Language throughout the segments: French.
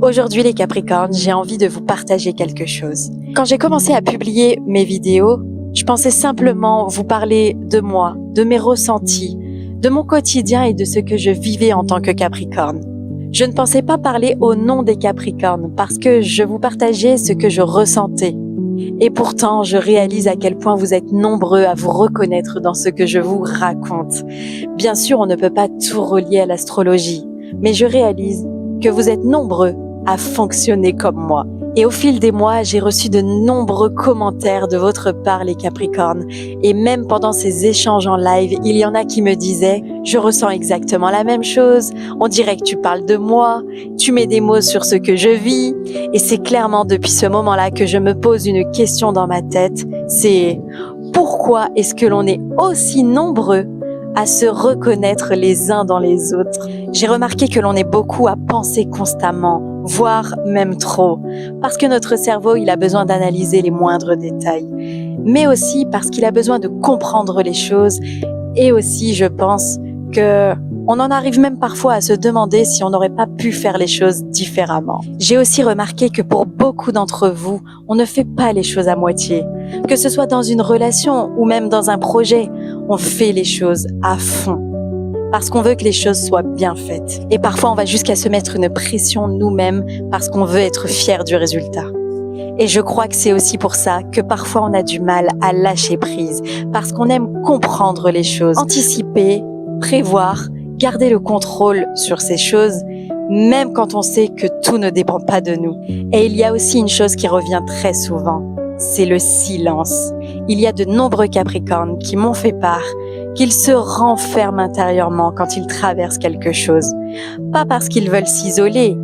Aujourd'hui les Capricornes, j'ai envie de vous partager quelque chose. Quand j'ai commencé à publier mes vidéos, je pensais simplement vous parler de moi, de mes ressentis, de mon quotidien et de ce que je vivais en tant que Capricorne. Je ne pensais pas parler au nom des Capricornes parce que je vous partageais ce que je ressentais. Et pourtant, je réalise à quel point vous êtes nombreux à vous reconnaître dans ce que je vous raconte. Bien sûr, on ne peut pas tout relier à l'astrologie, mais je réalise que vous êtes nombreux à fonctionner comme moi. Et au fil des mois, j'ai reçu de nombreux commentaires de votre part, les Capricornes. Et même pendant ces échanges en live, il y en a qui me disaient « Je ressens exactement la même chose, on dirait que tu parles de moi, tu mets des mots sur ce que je vis. » Et c'est clairement depuis ce moment-là que je me pose une question dans ma tête, c'est « Pourquoi est-ce que l'on est aussi nombreux à se reconnaître les uns dans les autres ?» J'ai remarqué que l'on est beaucoup à penser constamment, voire même trop, parce que notre cerveau, il a besoin d'analyser les moindres détails, mais aussi parce qu'il a besoin de comprendre les choses, et aussi, je pense, on en arrive même parfois à se demander si on n'aurait pas pu faire les choses différemment. J'ai aussi remarqué que pour beaucoup d'entre vous, on ne fait pas les choses à moitié. Que ce soit dans une relation ou même dans un projet, on fait les choses à fond. Parce qu'on veut que les choses soient bien faites. Et parfois, on va jusqu'à se mettre une pression nous-mêmes parce qu'on veut être fier du résultat. Et je crois que c'est aussi pour ça que parfois on a du mal à lâcher prise, parce qu'on aime comprendre les choses, anticiper, prévoir, garder le contrôle sur ces choses, même quand on sait que tout ne dépend pas de nous. Et il y a aussi une chose qui revient très souvent, c'est le silence. Il y a de nombreux Capricornes qui m'ont fait part qu'ils se renferment intérieurement quand ils traversent quelque chose. Pas parce qu'ils veulent s'isoler,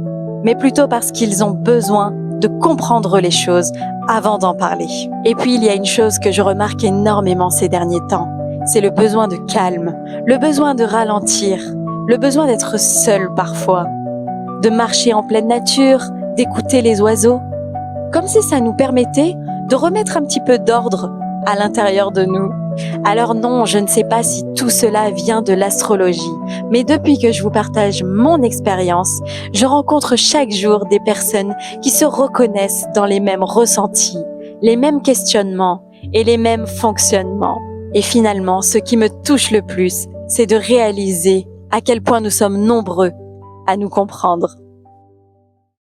mais plutôt parce qu'ils ont besoin de comprendre les choses avant d'en parler. Et puis il y a une chose que je remarque énormément ces derniers temps, c'est le besoin de calme, le besoin de ralentir, le besoin d'être seul parfois, de marcher en pleine nature, d'écouter les oiseaux, comme si ça nous permettait de remettre un petit peu d'ordre à l'intérieur de nous. Alors non, je ne sais pas si tout cela vient de l'astrologie, mais depuis que je vous partage mon expérience, je rencontre chaque jour des personnes qui se reconnaissent dans les mêmes ressentis, les mêmes questionnements et les mêmes fonctionnements. Et finalement, ce qui me touche le plus, c'est de réaliser à quel point nous sommes nombreux à nous comprendre.